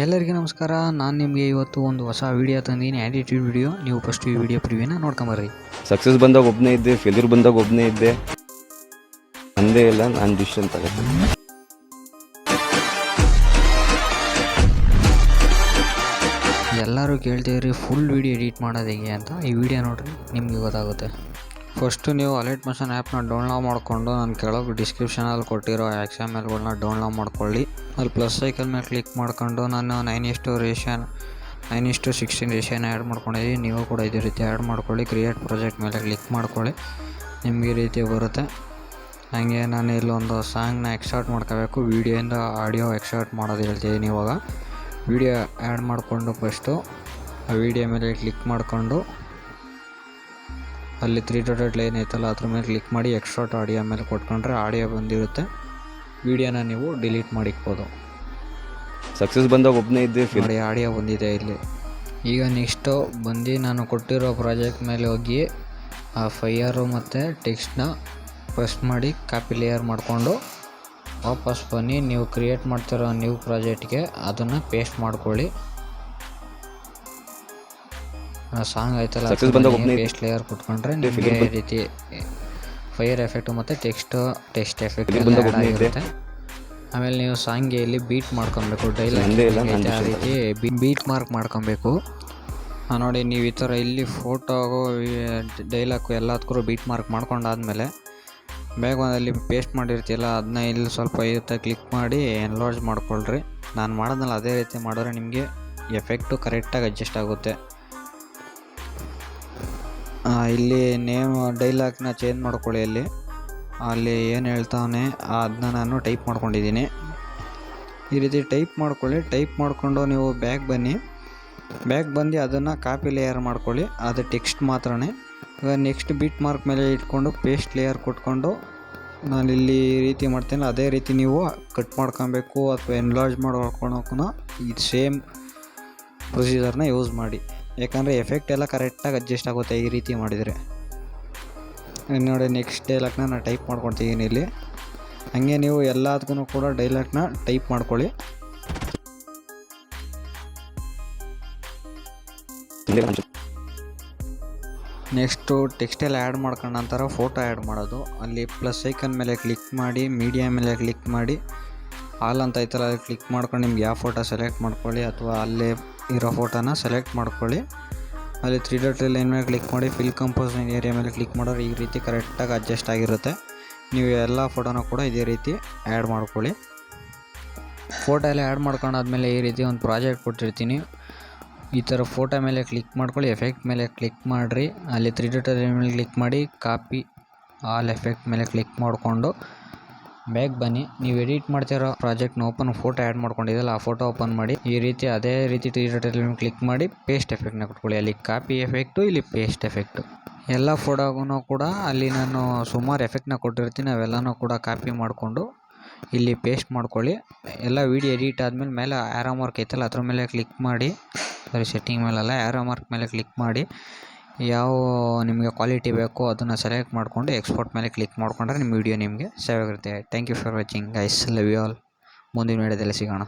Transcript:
ಎಲ್ಲರಿಗೂ ನಮಸ್ಕಾರ. ನಾನು ನಿಮಗೆ ಇವತ್ತು ಒಂದು ಹೊಸ ವಿಡಿಯೋ ತಂದೀನಿ, ಆ್ಯಟಿಟ್ಯೂಡ್ ವಿಡಿಯೋ. ನೀವು ಫಸ್ಟ್ ಈ ವಿಡಿಯೋ ಪ್ರಿವ್ಯೂನ ನೋಡ್ಕೊಂಬರ್ರಿ. ಸಕ್ಸಸ್ ಬಂದಾಗ ಒಬ್ಬನೇ ಇದ್ದೆ, ಫೇಲ್ಯೂರ್ ಬಂದಾಗ ಒಬ್ಬನೇ ಇದ್ದೆ. ಅಂದೇ ಇಲ್ಲ, ನಾನು ಡಿಸಿಷನ್ ತಗೋತೀನಿ. ಎಲ್ಲರೂ ಕೇಳ್ತೀರಿ ಫುಲ್ ವಿಡಿಯೋ ಎಡಿಟ್ ಮಾಡೋದು ಹೇಗೆ ಅಂತ. ಈ ವಿಡಿಯೋ ನೋಡ್ರಿ, ನಿಮಗೆ ಗೊತ್ತಾಗುತ್ತೆ. ಫಸ್ಟು ನೀವು ಅಲೈಟ್ ಮೋಷನ್ ಆ್ಯಪ್ನ ಡೌನ್ಲೋಡ್ ಮಾಡಿಕೊಂಡು ನಾನು ಕೆಳಗೆ ಡಿಸ್ಕ್ರಿಪ್ಷನಲ್ಲಿ ಕೊಟ್ಟಿರೋ XMLಗಳನ್ನ ಡೌನ್ಲೋಡ್ ಮಾಡ್ಕೊಳ್ಳಿ. ಅಲ್ಲಿ ಪ್ಲಸ್ ಐಕನ್ ಮೇಲೆ ಕ್ಲಿಕ್ ಮಾಡ್ಕೊಂಡು ನಾನು 9:16 ರೇಷಿಯೋನ ಆ್ಯಡ್ ಮಾಡ್ಕೊಂಡಿದ್ದೀನಿ. ನೀವು ಕೂಡ ಇದೇ ರೀತಿ ಆ್ಯಡ್ ಮಾಡ್ಕೊಳ್ಳಿ. ಕ್ರಿಯೇಟ್ ಪ್ರಾಜೆಕ್ಟ್ ಮೇಲೆ ಕ್ಲಿಕ್ ಮಾಡ್ಕೊಳ್ಳಿ, ನಿಮಗೆ ಈ ರೀತಿ ಬರುತ್ತೆ. ಹಾಗೆ ನಾನು ಇಲ್ಲೊಂದು ಸಾಂಗ್ನ ಎಕ್ಸ್ಟ್ರಾಕ್ಟ್ ಮಾಡ್ಕೋಬೇಕು. ವೀಡಿಯೋಯಿಂದ ಆಡಿಯೋ ಎಕ್ಸ್ಟ್ರಾಕ್ಟ್ ಮಾಡೋದು ಹೇಳ್ತಿದ್ದೀನಿ. ಇವಾಗ ವೀಡಿಯೋ ಆ್ಯಡ್ ಮಾಡಿಕೊಂಡು ಫಸ್ಟು ಆ ವಿಡಿಯೋ ಮೇಲೆ ಕ್ಲಿಕ್ ಮಾಡಿಕೊಂಡು ಅಲ್ಲಿ 3 ಡಾಟೆಡ್ ಲೈನ್ ಐತಲ್ಲ ಅದ್ರ ಮೇಲೆ ಕ್ಲಿಕ್ ಮಾಡಿ ಎಕ್ಸ್ಟ್ರಾಕ್ಟ್ ಆಡಿಯೋ ಮೇಲೆ ಕೊಟ್ಕೊಂಡ್ರೆ ಆಡಿಯೋ ಬಂದಿರುತ್ತೆ. ವೀಡಿಯೋನ ನೀವು ಡಿಲೀಟ್ ಮಾಡಿಕ್ಬೋದು. ಸಕ್ಸಸ್ ಬಂದಾಗ ಒಬ್ಬನೇ ಇದ್ದೆ, ನೋಡಿ ಆಡಿಯೋ ಬಂದಿದೆ ಇಲ್ಲಿ. ಈಗ ನೆಕ್ಸ್ಟು ಬಂದು ನಾನು ಕೊಟ್ಟಿರೋ ಪ್ರಾಜೆಕ್ಟ್ ಮೇಲೆ ಹೋಗಿ ಆ ಫೈರು ಮತ್ತು ಟೆಕ್ಸ್ಟ್ನ ಫಸ್ಟ್ ಮಾಡಿ ಕಾಪಿ ಲೇಯರ್ ಮಾಡಿಕೊಂಡು ವಾಪಸ್ ಬನ್ನಿ. ನೀವು ಕ್ರಿಯೇಟ್ ಮಾಡ್ತಿರೋ ನ್ಯೂ ಪ್ರಾಜೆಕ್ಟ್ಗೆ ಅದನ್ನು ಪೇಸ್ಟ್ ಮಾಡ್ಕೊಳ್ಳಿ. ಸಾಂಗ್ ಆಯ್ತಲ್ಲ, ಪೇಸ್ಟ್ ಲೇಯರ್ ಕೊಟ್ಕೊಂಡ್ರೆ ನಿಮಗೆ ಈ ರೀತಿ ಫೈರ್ ಎಫೆಕ್ಟು ಮತ್ತು ಟೆಕ್ಸ್ಟ್ ಎಫೆಕ್ಟ್ ಆಗಿರುತ್ತೆ. ಆಮೇಲೆ ನೀವು ಸಾಂಗ್ಗೆ ಇಲ್ಲಿ ಬೀಟ್ ಮಾಡ್ಕೊಬೇಕು. ಡೈಲಾಗ್ ಆ ರೀತಿ ಬೀಟ್ ಮಾರ್ಕ್ ಮಾಡ್ಕೊಬೇಕು. ನೋಡಿ, ನೀವು ಈ ಥರ ಇಲ್ಲಿ ಫೋಟೋಗು ಡೈಲಾಗು ಎಲ್ಲದಕ್ಕೂ ಬೀಟ್ ಮಾರ್ಕ್ ಮಾಡ್ಕೊಂಡಾದ್ಮೇಲೆ ಬ್ಯಾಗ್ರೌಂಡಲ್ಲಿ ಪೇಸ್ಟ್ ಮಾಡಿರ್ತೀಯಲ್ಲ ಅದನ್ನ ಇಲ್ಲಿ ಸ್ವಲ್ಪ ಇರುತ್ತೆ ಕ್ಲಿಕ್ ಮಾಡಿ ಎನ್ಲಾರ್ಜ್ ಮಾಡ್ಕೊಳ್ರಿ. ನಾನು ಮಾಡೋದ್ನಲ್ಲ ಅದೇ ರೀತಿ ಮಾಡಿದ್ರೆ ನಿಮಗೆ ಎಫೆಕ್ಟು ಕರೆಕ್ಟಾಗಿ ಅಡ್ಜಸ್ಟ್ ಆಗುತ್ತೆ. ಇಲ್ಲಿ ನೇಮ್ ಡೈಲಾಗ್ನ ಚೇಂಜ್ ಮಾಡ್ಕೊಳ್ಳಿ. ಅಲ್ಲಿ ಏನು ಹೇಳ್ತಾವನೆ ಅದನ್ನ ನಾನು ಟೈಪ್ ಮಾಡ್ಕೊಂಡಿದ್ದೀನಿ. ಈ ರೀತಿ ಟೈಪ್ ಮಾಡ್ಕೊಳ್ಳಿ. ಟೈಪ್ ಮಾಡಿಕೊಂಡು ನೀವು ಬ್ಯಾಗ್ ಬಂದು ಅದನ್ನು ಕಾಪಿ ಲೇಯರ್ ಮಾಡ್ಕೊಳ್ಳಿ. ಅದು ಟೆಕ್ಸ್ಟ್ ಮಾತ್ರನೇ. ಇವಾಗ ನೆಕ್ಸ್ಟ್ ಬೀಟ್ ಮಾರ್ಕ್ ಮೇಲೆ ಇಟ್ಕೊಂಡು ಪೇಸ್ಟ್ ಲೇಯರ್ ಕೊಟ್ಕೊಂಡು ನಾನಿಲ್ಲಿ ಈ ರೀತಿ ಮಾಡ್ತೇನೆ. ಅದೇ ರೀತಿ ನೀವು ಕಟ್ ಮಾಡ್ಕೊಬೇಕು ಅಥವಾ ಎನ್ಲಾರ್ಜ್ ಮಾಡ್ಕೊಳಕ್ಕೂ ಇದು ಸೇಮ್ ಪ್ರೊಸೀಜರ್ನ ಯೂಸ್ ಮಾಡಿ. ಯಾಕಂದರೆ ಎಫೆಕ್ಟ್ ಎಲ್ಲ ಕರೆಕ್ಟಾಗಿ ಅಡ್ಜಸ್ಟ್ ಆಗುತ್ತೆ ಈ ರೀತಿ ಮಾಡಿದರೆ. ನೋಡಿ, ನೆಕ್ಸ್ಟ್ ಡೈಲಾಗ್ನ ನಾನು ಟೈಪ್ ಮಾಡ್ಕೊಳ್ತಿದ್ದೀನಿ ಇಲ್ಲಿ. ಹಾಗೆ ನೀವು ಎಲ್ಲದಕ್ಕೂ ಕೂಡ ಡೈಲಾಗ್ನ ಟೈಪ್ ಮಾಡ್ಕೊಳ್ಳಿ. ನೆಕ್ಸ್ಟು ಟೆಕ್ಸ್ಟೆಲ್ಲ ಆ್ಯಡ್ ಮಾಡ್ಕೊಂಡ ನಂತರ ಫೋಟೋ ಆ್ಯಡ್ ಮಾಡೋದು. ಅಲ್ಲಿ ಪ್ಲಸ್ ಐಕನ್ ಮೇಲೆ ಕ್ಲಿಕ್ ಮಾಡಿ, ಮೀಡಿಯಾ ಮೇಲೆ ಕ್ಲಿಕ್ ಮಾಡಿ, ಆಲ್ ಅಂತ ಐತಲ್ಲ ಅಲ್ಲಿ ಕ್ಲಿಕ್ ಮಾಡ್ಕೊಂಡು ನಿಮ್ಗೆ ಯಾವ ಫೋಟೋ ಸೆಲೆಕ್ಟ್ ಮಾಡ್ಕೊಳ್ಳಿ ಅಥವಾ ಅಲ್ಲೇ ಇರೋ ಫೋಟೋನ ಸೆಲೆಕ್ಟ್ ಮಾಡ್ಕೊಳ್ಳಿ. ಅಲ್ಲಿ 3 ಡಾಟೆಡ್ ಲೈನ್ ಮೇಲೆ ಕ್ಲಿಕ್ ಮಾಡಿ ಫಿಲ್ ಕಂಪೋಸಿಷನ್ ಏರಿಯಾ ಮೇಲೆ ಕ್ಲಿಕ್ ಮಾಡೋರು ಈ ರೀತಿ ಕರೆಕ್ಟಾಗಿ ಅಡ್ಜಸ್ಟ್ ಆಗಿರುತ್ತೆ. ನೀವು ಎಲ್ಲ ಫೋಟೋನ ಕೂಡ ಇದೇ ರೀತಿ ಆ್ಯಡ್ ಮಾಡ್ಕೊಳ್ಳಿ. ಫೋಟೋ ಎಲ್ಲ ಆ್ಯಡ್ ಮಾಡ್ಕೊಂಡಾದ್ಮೇಲೆ ಈ ರೀತಿ ಒಂದು ಪ್ರಾಜೆಕ್ಟ್ ಕೊಟ್ಟಿರ್ತೀನಿ. ಈ ಥರ ಫೋಟೋ ಮೇಲೆ ಕ್ಲಿಕ್ ಮಾಡ್ಕೊಳ್ಳಿ, ಎಫೆಕ್ಟ್ ಮೇಲೆ ಕ್ಲಿಕ್ ಮಾಡಿರಿ. ಅಲ್ಲಿ 3 ಡಾಟೆಡ್ ಲೈನ್ ಮೇಲೆ ಕ್ಲಿಕ್ ಮಾಡಿ ಕಾಪಿ ಆಲ್ ಎಫೆಕ್ಟ್ ಮೇಲೆ ಕ್ಲಿಕ್ ಮಾಡಿಕೊಂಡು ಬ್ಯಾಗ್ ಬನ್ನಿ. ನೀವು ಎಡಿಟ್ ಮಾಡ್ತಿರೋ ಪ್ರಾಜೆಕ್ಟ್ನ ಫೋಟೋ ಆ್ಯಡ್ ಮಾಡ್ಕೊಂಡಿದ್ದಲ್ಲ ಆ ಫೋಟೋ ಓಪನ್ ಮಾಡಿ. ಈ ರೀತಿ ಅದೇ ರೀತಿ 3 ಡಾಟೆಡ್ ಲೈನ್ ಕ್ಲಿಕ್ ಮಾಡಿ ಪೇಸ್ಟ್ ಎಫೆಕ್ಟ್ನ ಕೊಟ್ಕೊಳ್ಳಿ. ಅಲ್ಲಿ ಕಾಪಿ ಎಫೆಕ್ಟು, ಇಲ್ಲಿ ಪೇಸ್ಟ್ ಎಫೆಕ್ಟು. ಎಲ್ಲ ಫೋಟೋಗೂ ಕೂಡ ಅಲ್ಲಿ ನಾನು ಸುಮಾರು ಎಫೆಕ್ಟ್ನ ಕೊಟ್ಟಿರ್ತೀನಿ. ಅವೆಲ್ಲನೂ ಕೂಡ ಕಾಪಿ ಮಾಡಿಕೊಂಡು ಇಲ್ಲಿ ಪೇಸ್ಟ್ ಮಾಡ್ಕೊಳ್ಳಿ. ಎಲ್ಲ ವೀಡಿಯೋ ಎಡಿಟ್ ಆದಮೇಲೆ ಮೇಲೆ ಆ್ಯರೋ ಮಾರ್ಕ್ ಐತಲ್ಲ ಅದ್ರ ಮೇಲೆ ಕ್ಲಿಕ್ ಮಾಡಿ, ಸೆಟ್ಟಿಂಗ್ ಮೇಲೆಲ್ಲ ಆ್ಯರೋ ಮಾರ್ಕ್ ಮೇಲೆ ಕ್ಲಿಕ್ ಮಾಡಿ ಯಾವ ನಿಮಗೆ ಕ್ವಾಲಿಟಿ ಬೇಕೋ ಅದನ್ನು ಸೆಲೆಕ್ಟ್ ಮಾಡಿಕೊಂಡು ಎಕ್ಸ್ಪೋರ್ಟ್ ಮೇಲೆ ಕ್ಲಿಕ್ ಮಾಡಿಕೊಂಡ್ರೆ ನಿಮ್ಮ ವಿಡಿಯೋ ನಿಮಗೆ ಸೇವ್ ಆಗಿರುತ್ತೆ. Thank you for watching guys. Love you all. ಮುಂದಿನ ವಿಡಿಯೋದಲ್ಲಿ ಸಿಗೋಣ.